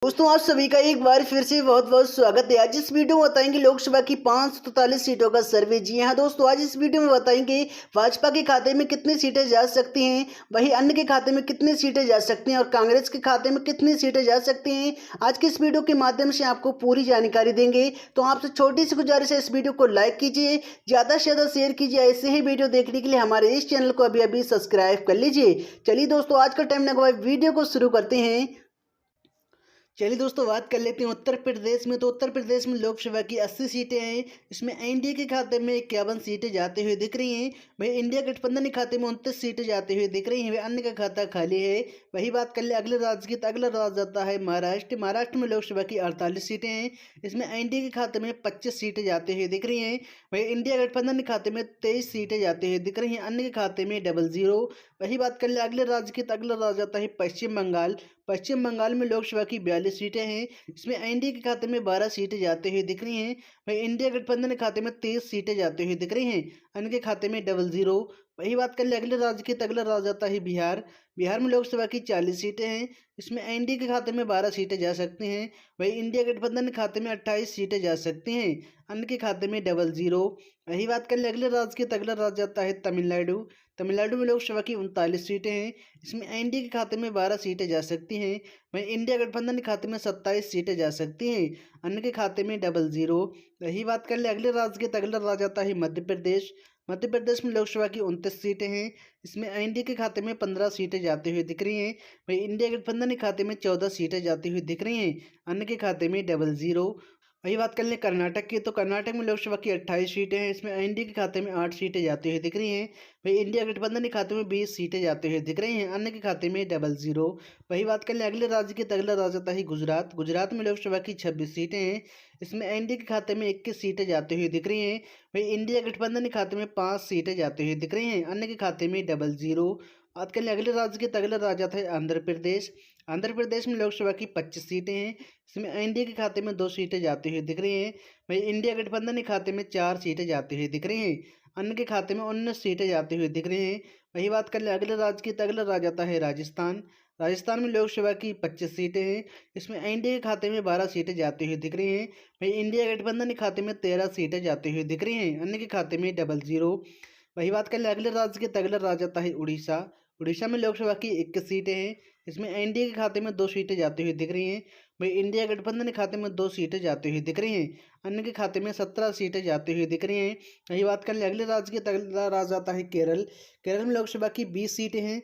दोस्तों आप सभी का एक बार फिर से बहुत बहुत स्वागत है। आज इस वीडियो में बताएंगे लोकसभा की 543 सीटों का सर्वे। जी हाँ दोस्तों, आज इस वीडियो में बताएंगे भाजपा के खाते में कितनी सीटें जा सकती हैं, वहीं अन्य के खाते में कितनी सीटें जा सकती हैं और कांग्रेस के खाते में कितनी सीटें जा सकती हैं। आज के इस वीडियो के माध्यम से आपको पूरी जानकारी देंगे। तो आपसे छोटी सी गुजारिश है, इस वीडियो को लाइक कीजिए, ज़्यादा से ज़्यादा शेयर कीजिए। ऐसे ही वीडियो देखने के लिए हमारे इस चैनल को अभी अभी सब्सक्राइब कर लीजिए। चलिए दोस्तों, आज का टाइम लगवाए वीडियो को शुरू करते हैं। चलिए दोस्तों, बात कर लेते हैं उत्तर प्रदेश में। तो उत्तर प्रदेश में लोकसभा की 80 सीटें हैं। इसमें एनडीए के खाते में 51 सीटें जाते हुए दिख रही हैं। वहीं इंडिया गठबंधन के खाते में 29 सीटें जाते हुए दिख रही हैं। वही अन्य का खाता खाली है। वही बात कर ले अगले राज्य की, तो अगला राज्य जाता है महाराष्ट्र। महाराष्ट्र में लोकसभा की 48 सीटें हैं। इसमें एनडीए के खाते में 25 सीटें जाते हुए दिख रही हैं। वही इंडिया गठबंधन के खाते में 23 सीटें जाते हुए दिख रही हैं। अन्य के खाते में 00। वही बात कर ले अगले राज्य की, तो अगला राज्य जाता है पश्चिम बंगाल। पश्चिम बंगाल में लोकसभा की 42 सीटें हैं। इसमें एनडीए के खाते में 12 सीटें जाते हुए दिख रही हैं। वहीं इंडिया गठबंधन के खाते में 23 सीटें जाते हुए दिख रही हैं। अन्य के खाते में 00। वही बात कर ले अगले राज्य की, तो अगला राज्य आता है बिहार। बिहार में लोकसभा की 40 सीटें हैं। इसमें एनडीए के खाते में 12 सीटें जा सकती हैं। वहीं इंडिया गठबंधन के खाते में 28 सीटें जा सकती हैं। अन्य के खाते में 00। वही बात कर ले अगले राज्य की, तो अगला राज्य आता है तमिलनाडु। तमिलनाडु में लोकसभा की 39 सीटें हैं। इसमें एनडीए के खाते में 12 सीटें जा सकती हैं। वहीं इंडिया गठबंधन के खाते में 27 सीटें जा सकती हैं। अन्य के खाते में 00। यही बात कर ले अगले राज्य के, तो अगला राज्य आता है मध्य प्रदेश। मध्य प्रदेश में लोकसभा की 29 सीटें हैं। इसमें एनडीए के खाते में 15 सीटें जाती हुई दिख रही हैं। वहीं इंडिया गठबंधन के खाते में 14 सीटें जाती हुई दिख रही हैं। अन्य के खाते में 00। वही बात कर लें कर्नाटक की, तो कर्नाटक में लोकसभा की 28 सीटें हैं। इसमें एनडीए के खाते में 8 सीटें जाती हुई दिख रही हैं। वही इंडिया गठबंधन के खाते में 20 सीटें जाती हुई दिख रही हैं। अन्य के खाते में 00। वही बात कर लें अगले राज्य की, तो अगला राज्य आता है गुजरात। गुजरात में लोकसभा की 26 सीटें हैं। इसमें एनडीए के खाते में 21 सीटें जाती हुई दिख रही हैं। वही इंडिया गठबंधन के खाते में 5 सीटें जाती हुई दिख रही हैं। अन्य के खाते में 00। बात कर लें अगले राज्य की, तो अगला राज्य आता है आंध्र प्रदेश। आंध्र प्रदेश में लोकसभा की 25 सीटें हैं। इसमें एनडीए के खाते में 2 सीटें जाती हुई दिख रही हैं। वहीं इंडिया गठबंधन के खाते में 4 सीटें जाती हुई दिख रही हैं। अन्य के खाते में 19 सीटें जाती हुई दिख रही हैं। वही बात कर ले अगले राज्य की, तो अगला राज्य आता है राजस्थान। राजस्थान में लोकसभा की 25 सीटें हैं। इसमें एनडीए के खाते में 12 सीटें जाती हुई दिख रही हैं। वहीं इंडिया गठबंधन के खाते में 13 सीटें जाती हुई दिख रही हैं। अन्य के खाते में 00। वही बात कर ले अगले राज्य के, तो अगला राज्य आता है उड़ीसा। उड़ीसा में लोकसभा की 21 सीटें हैं। इसमें एनडीए के खाते में 2 सीटें जाती हुई दिख रही हैं। वहीं इंडिया गठबंधन के खाते में 2 सीटें जाती हुई दिख रही हैं। अन्य के खाते में 17 सीटें जाती हुई दिख रही हैं। यही बात कर ले अगले राज्य की, तो अगला राज्य आता है केरल। केरल में लोकसभा की 20 सीटें हैं।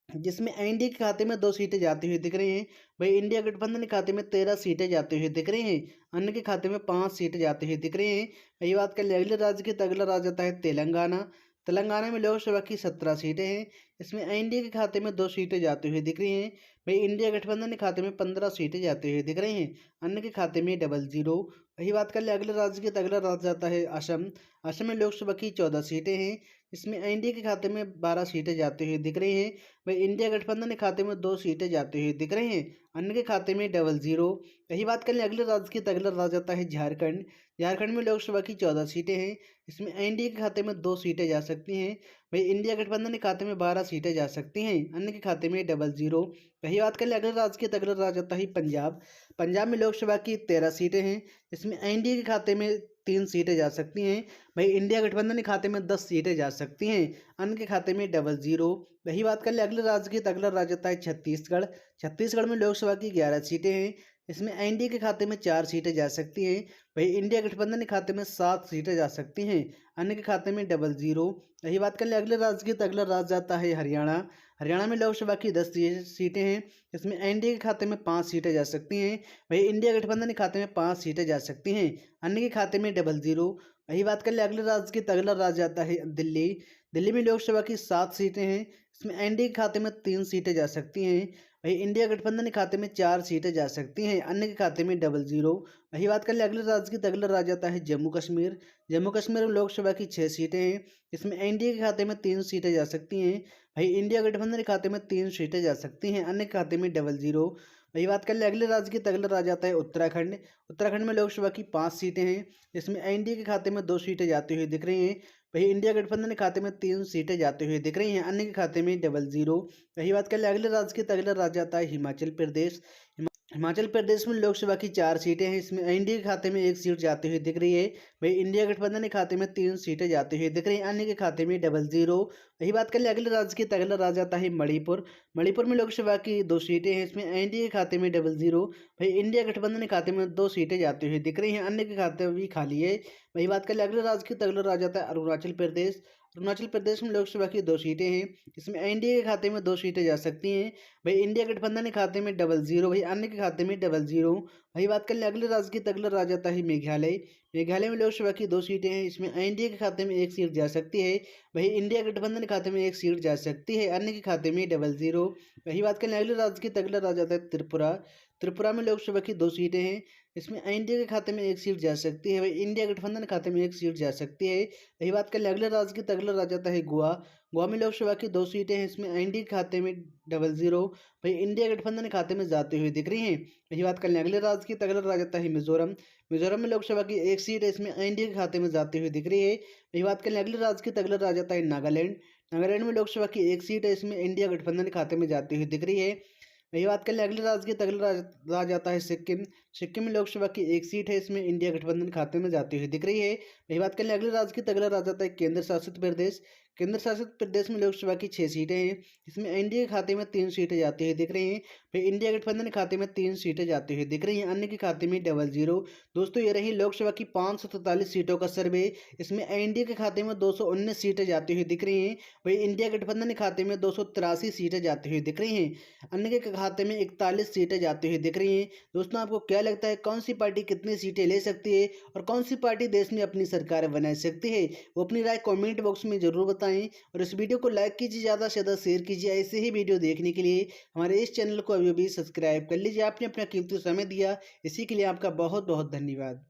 जिसमें एनडीए के खाते में 2 सीटें जाती हुई दिख रही हैं। वहीं इंडिया गठबंधन के खाते में 13 सीटें जाती हुई दिख रही हैं। अन्य के खाते में 5 सीटें जाती हुई दिख रही हैं। यही बात कर ले अगले राज्य की, तो अगला राज्य आता है तेलंगाना। तेलंगाना में लोकसभा की 17 सीटें हैं। इसमें एनडीए के खाते में 2 सीटें जाती हुई दिख रही हैं। वहीं इंडिया गठबंधन के खाते में 15 सीटें जाती हुई दिख रही हैं। अन्य के खाते में 00। वही बात कर ले अगले राज्य की, तो अगला राज्य आता है असम। असम में लोकसभा की 14 सीटें हैं। इसमें एनडीए के खाते में 12 सीटें जाती हुई दिख रही हैं। वहीं इंडिया गठबंधन के खाते में 2 सीटें जाती हुई दिख रही हैं। अन्य के खाते में 00। यही बात कर लें अगले राज्य की, तो अगला राज्य आता है झारखंड। झारखंड में लोकसभा की 14 सीटें हैं। इसमें एनडीए के खाते में 2 सीटें जा सकती हैं। वहीं इंडिया गठबंधन के खाते में 12 सीटें जा सकती हैं। अन्य के खाते में 00। यही बात कर लें अगले राज्य की, तो अगला राज्य आता है पंजाब। पंजाब में लोकसभा की 13 सीटें हैं। इसमें एनडीए के खाते में 3 सीटें जा सकती हैं। वहीं इंडिया गठबंधन के खाते में 10 सीटें जा सकती हैं। अन्य के खाते में 00। वही बात कर ले अगले राज्य की, तो अगला राज्य आता है छत्तीसगढ़। छत्तीसगढ़ में लोकसभा की 11 सीटें हैं। इसमें एनडीए के खाते में 4 सीटें जा सकती हैं। वहीं इंडिया गठबंधन के खाते में 7 सीटें जा सकती हैं। अन्य के खाते में 00। यही बात कर ले अगले राज्य की, तो अगला राज्य आता है हरियाणा। हरियाणा में लोकसभा की 10 सीटें हैं। इसमें एनडीए के खाते में 5 सीटें जा सकती हैं। वहीं इंडिया गठबंधन के खाते में 5 सीटें जा सकती हैं। अन्य के खाते में 00। वही बात कर ले अगले राज्य की, तो अगला राज्य आता है दिल्ली। दिल्ली में लोकसभा की 7 सीटें हैं। इसमें एनडीए के खाते में 3 सीटें जा सकती हैं। वहीं इंडिया गठबंधन के खाते में 4 सीटें जा सकती हैं। अन्य के खाते में 00। वही बात कर ले अगले राज्य की, तो अगला राज्य आता है जम्मू कश्मीर। जम्मू कश्मीर में लोकसभा की 6 सीटें हैं। इसमें एनडीए के खाते में 3 सीटें जा सकती हैं। वहीं इंडिया गठबंधन के खाते में 3 सीटें जा सकती हैं। अन्य के खाते में 00। वही बात कर ले अगले राज्य की, तो अगला राज्य आता है उत्तराखंड। उत्तराखंड में लोकसभा की 5 सीटें हैं। इसमें एनडीए के खाते में 2 सीटें जाती हुई दिख रही हैं। वहीं इंडिया गठबंधन के खाते में 3 सीटें जाती हुई दिख रही हैं। अन्य के खाते में 00। वही बात कर ले अगले राज्य की, तो अगला राज्य आता है हिमाचल प्रदेश। हिमाचल प्रदेश में लोकसभा की 4 सीटें हैं। इसमें एनडीए के खाते में 1 सीट जाती हुई दिख रही है। वही इंडिया गठबंधन के खाते में 3 सीटें जाती हुई दिख रही हैं। अन्य के खाते में 00। वही बात कर ले अगले राज्य की, तो अगला राज्य आता है मणिपुर। मणिपुर में लोकसभा की 2 सीटें हैं। इसमें एनडीए के खाते में 00। वही इंडिया गठबंधन के खाते में 2 सीटें जाती हुई दिख रही हैं। अन्य के खाते भी खाली है। वही बात कर ले अगले राज्य की, तो अगला राज्य आता है अरुणाचल प्रदेश। अरुणाचल प्रदेश में लोकसभा की 2 सीटें हैं। इसमें एनडीए के खाते में 2 सीटें जा सकती हैं। भाई इंडिया गठबंधन के खाते में 00। भाई अन्य के खाते में 00। वही बात कर ले अगले राज्य की, तो अगला राज्य आता है मेघालय। मेघालय में लोकसभा की 2 सीटें हैं। इसमें एनडीए के खाते में 1 सीट जा सकती है। वही इंडिया गठबंधन के खाते में 1 सीट जा सकती है। अन्य के खाते में 00। वही बात कर ले अगले राज्य की, तो अगला राज्य आता है त्रिपुरा। त्रिपुरा में लोकसभा की 2 सीटें हैं। इसमें एनडीए के खाते में 1 सीट जा सकती है। वही इंडिया गठबंधन के खाते में 1 सीट जा सकती है। वही बात कर ले अगले राज्य की, तो अगला राज्य आता है गोवा। गोवा में लोकसभा की 2 सीटें हैं। इसमें एनडीए के खाते में 00। भाई इंडिया गठबंधन के खाते में जाती हुई दिख रही हैं। यही बात कर लें अगले राज्य की, तो अगला राज्य आता है मिजोरम। मिजोरम में लोकसभा की 1 सीट है। इसमें एनडीए के खाते में जाती हुई दिख रही है। यही बात कर लें अगले राज्य की, तो अगला राज्य आता है नागालैंड। नागालैंड में लोकसभा की 1 सीट है। इसमें इंडिया गठबंधन के खाते में जाती हुई दिख रही है। वही बात कर लें अगले राज्य की, तो अगला राज्य आता है सिक्किम। सिक्किम में लोकसभा की 1 सीट है। इसमें इंडिया गठबंधन खाते में जाती हुई दिख रही है। वही बात कर लें अगले राज्य की, तो अगला राज्य आता है केंद्र शासित प्रदेश। केंद्र शासित प्रदेश में लोकसभा की 6 सीटें हैं। इसमें एनडीए के खाते में 3 सीटें जाती हुई दिख रही हैं। फिर इंडिया गठबंधन के खाते में 3 सीटें जाती हुई दिख रही हैं। अन्य के खाते में 00। दोस्तों ये रही लोकसभा की 543 सीटों का सर्वे। इसमें एनडीए के खाते में 219 सीटें जाती हुई दिख रही हैं। वही इंडिया गठबंधन के खाते में 283 सीटें जाती हुई दिख रही हैं। अन्य के खाते में 41 सीटें जाती हुई दिख रही हैं। दोस्तों आपको क्या लगता है कौन सी पार्टी कितनी सीटें ले सकती है और कौन सी पार्टी देश में अपनी सरकार बना सकती है? वो अपनी राय कमेंट बॉक्स में जरूर बताएं और इस वीडियो को लाइक कीजिए, ज़्यादा से ज़्यादा शेयर कीजिए। ऐसे ही वीडियो देखने के लिए हमारे इस चैनल को अभी भी सब्सक्राइब कर लीजिए। आपने अपना कीमती समय दिया, इसी के लिए आपका बहुत बहुत धन्यवाद।